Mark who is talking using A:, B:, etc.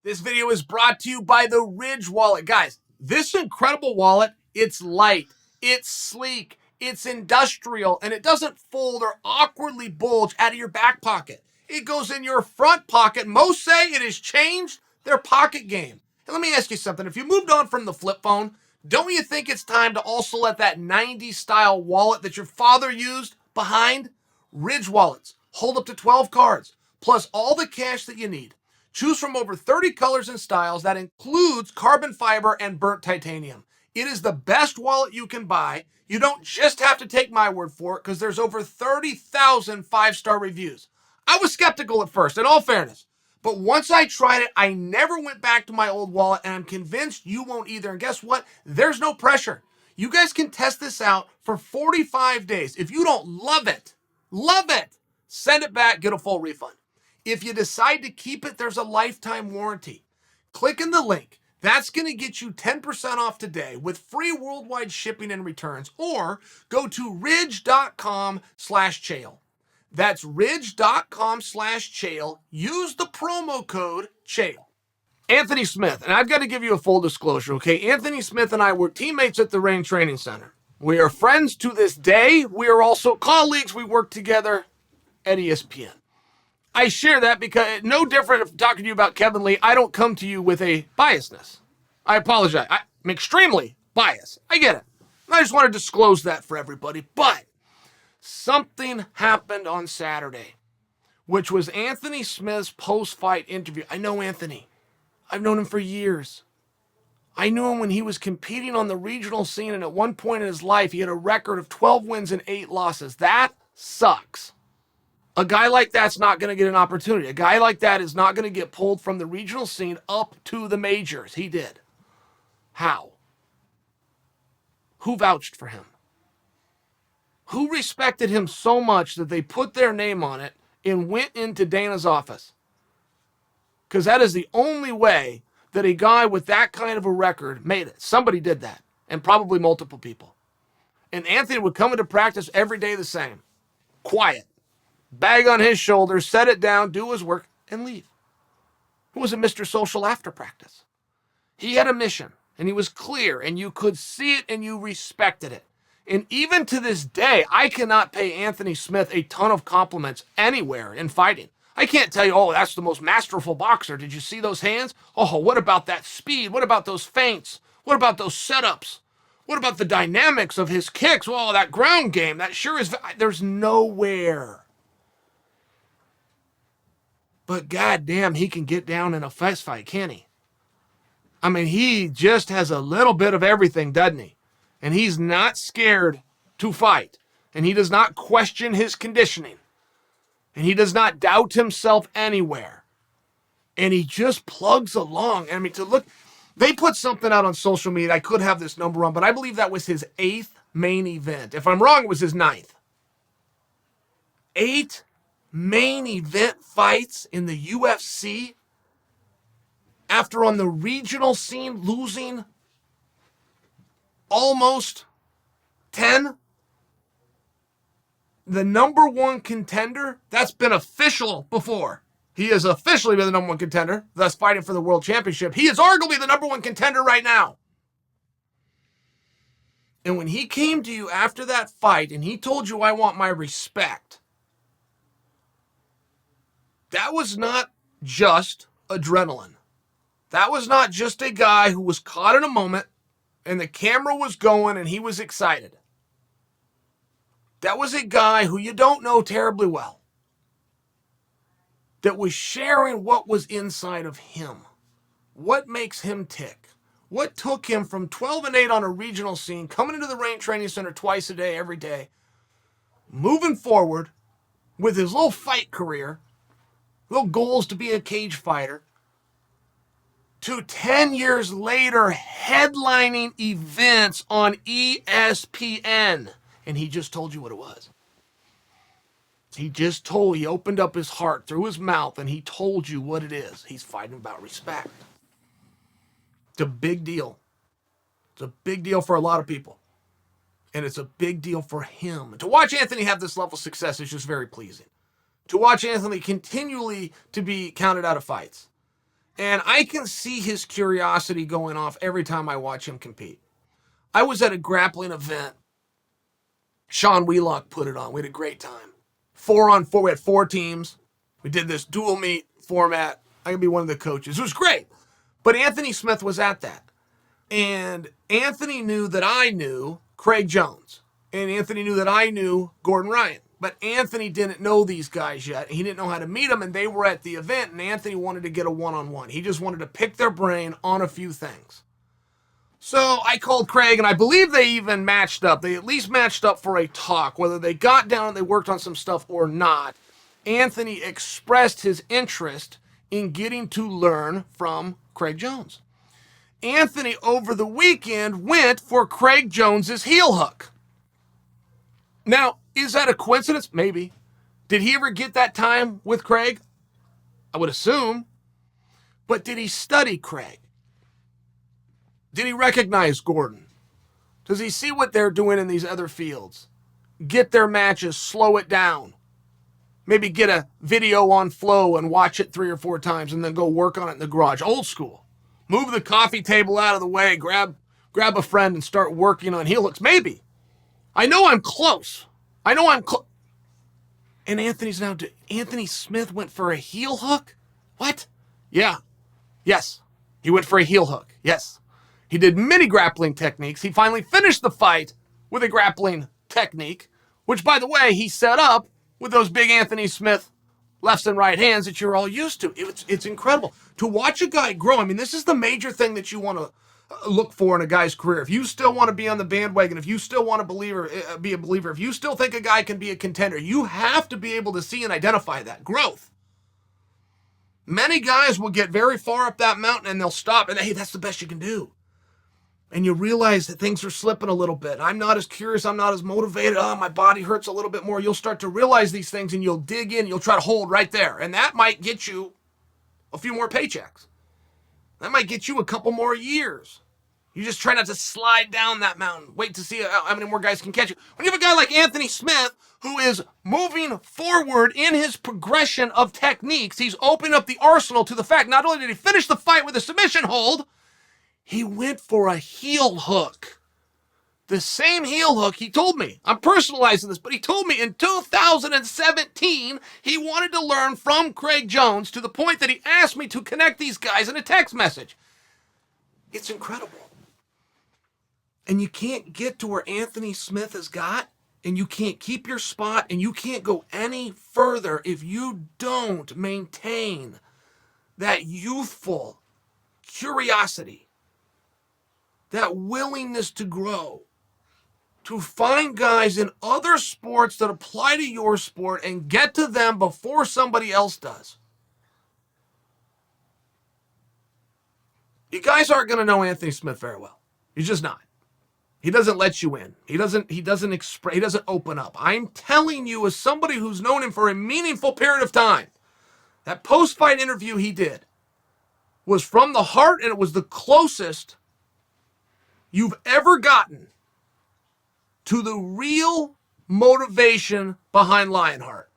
A: This video is brought to you by the Ridge wallet. Guys, this incredible wallet, it's light, it's sleek, it's industrial, and it doesn't fold or awkwardly bulge out of your back pocket. It goes in your front pocket. Most say it has changed their pocket game. And let me ask you something. If you moved on from the flip phone, don't you think it's time to also let that 90s style wallet that your father used behind? Ridge wallets hold up to 12 cards, plus all the cash that you need. Choose from over 30 colors and styles. That includes carbon fiber and burnt titanium. It is the best wallet you can buy. You don't just have to take my word for it, because there's over 30,000 five-star reviews. I was skeptical at first, in all fairness. But once I tried it, I never went back to my old wallet, and I'm convinced you won't either. And guess what? There's no pressure. You guys can test this out for 45 days. If you don't love it, send it back, get a full refund. If you decide to keep it, there's a lifetime warranty. Click in the link. That's going to get you 10% off today with free worldwide shipping and returns, or go to ridge.com/Chael. That's ridge.com/Chael. Use the promo code Chael. Anthony Smith, and I've got to give you a full disclosure, okay? Anthony Smith and I were teammates at the Range Training Center. We are friends to this day. We are also colleagues. We work together at ESPN. I share that because no different if talking to you about Kevin Lee, I don't come to you with a biasness. I apologize. I'm extremely biased. I get it. I just want to disclose that for everybody. But something happened on Saturday, which was Anthony Smith's post-fight interview. I know Anthony. I've known him for years. I knew him when he was competing on the regional scene, and at one point in his life, he had a record of 12 wins and 8 losses. That sucks. A guy like that's not going to get an opportunity. A guy like that is not going to get pulled from the regional scene up to the majors. He did. How? Who vouched for him? Who respected him so much that they put their name on it and went into Dana's office? Because that is the only way that a guy with that kind of a record made it. Somebody did that, and probably multiple people. And Anthony would come into practice every day the same. Quiet. Bag on his shoulders, set it down, do his work, and leave. He was a Mr. Social after practice. He had a mission, and he was clear, and you could see it, and you respected it. And even to this day, I cannot pay Anthony Smith a ton of compliments anywhere in fighting. I can't tell you, oh, that's the most masterful boxer. Did you see those hands? Oh, what about that speed? What about those feints? What about those setups? What about the dynamics of his kicks? Well, that ground game, that sure is... There's nowhere. But goddamn, he can get down in a fist fight, can't he? I mean, he just has a little bit of everything, doesn't he? And he's not scared to fight. And he does not question his conditioning. And he does not doubt himself anywhere. And he just plugs along. I mean, to look, they put something out on social media. I could have this number wrong, but I believe that was his 8th main event. If I'm wrong, it was his 9th. 8 main event fights in the UFC after on the regional scene losing almost 10. The number one contender, that's been official before. He has officially been the number one contender, thus fighting for the world championship. He is arguably the number one contender right now. And when he came to you after that fight and he told you, I want my respect, that was not just adrenaline. That was not just a guy who was caught in a moment and the camera was going and he was excited. That was a guy who you don't know terribly well, that was sharing what was inside of him. What makes him tick? What took him from 12-8 on a regional scene, coming into the Range Training Center twice a day, every day, moving forward with his little fight career, little goals to be a cage fighter, to 10 years later headlining events on ESPN. And he just told you what it was. He opened up his heart through his mouth and he told you what it is. He's fighting about respect. It's a big deal. It's a big deal for a lot of people. And it's a big deal for him. To watch Anthony have this level of success is just very pleasing. To watch Anthony continually to be counted out of fights. And I can see his curiosity going off every time I watch him compete. I was at a grappling event. Sean Wheelock put it on. We had a great time. 4-on-4. We had 4 teams. We did this dual meet format. I could be one of the coaches. It was great. But Anthony Smith was at that. And Anthony knew that I knew Craig Jones. And Anthony knew that I knew Gordon Ryan. But Anthony didn't know these guys yet. He didn't know how to meet them, and they were at the event, and Anthony wanted to get a one-on-one. He just wanted to pick their brain on a few things. So I called Craig, and I believe they even matched up. They at least matched up for a talk. Whether they got down and they worked on some stuff or not, Anthony expressed his interest in getting to learn from Craig Jones. Anthony, over the weekend, went for Craig Jones's heel hook. Now, is that a coincidence? Maybe. Did he ever get that time with Craig? I would assume. But did he study Craig? Did he recognize Gordon? Does he see what they're doing in these other fields? Get their matches, slow it down. Maybe get a video on Flow and watch it 3 or 4 times and then go work on it in the garage. Old school. Move the coffee table out of the way, grab a friend and start working on heel hooks. Maybe. I know I'm close. And Anthony Smith went for a heel hook? What? Yeah. Yes. He went for a heel hook. Yes. He did many grappling techniques. He finally finished the fight with a grappling technique, which, by the way, he set up with those big Anthony Smith lefts and right hands that you're all used to. It's incredible. To watch a guy grow, I mean, this is the major thing that you want to look for in a guy's career. If you still want to be on the bandwagon, if you still want to be a believer, if you still think a guy can be a contender, you have to be able to see and identify that growth. Many guys will get very far up that mountain and they'll stop and, hey, that's the best you can do. And you realize that things are slipping a little bit. I'm not as curious. I'm not as motivated. Oh, my body hurts a little bit more. You'll start to realize these things and you'll dig in. You'll try to hold right there. And that might get you a few more paychecks. That might get you a couple more years. You just try not to slide down that mountain. Wait to see how many more guys can catch you. When you have a guy like Anthony Smith who is moving forward in his progression of techniques, he's opening up the arsenal to the fact not only did he finish the fight with a submission hold, he went for a heel hook. The same heel hook he told me. I'm personalizing this, but he told me in 2017 he wanted to learn from Craig Jones to the point that he asked me to connect these guys in a text message. It's incredible. And you can't get to where Anthony Smith has got, and you can't keep your spot, and you can't go any further if you don't maintain that youthful curiosity, that willingness to grow, to find guys in other sports that apply to your sport and get to them before somebody else does. You guys aren't going to know Anthony Smith very well. You're just not. He doesn't let you in. He doesn't open up. I'm telling you, as somebody who's known him for a meaningful period of time, that post-fight interview he did was from the heart, and it was the closest you've ever gotten to the real motivation behind Lionheart.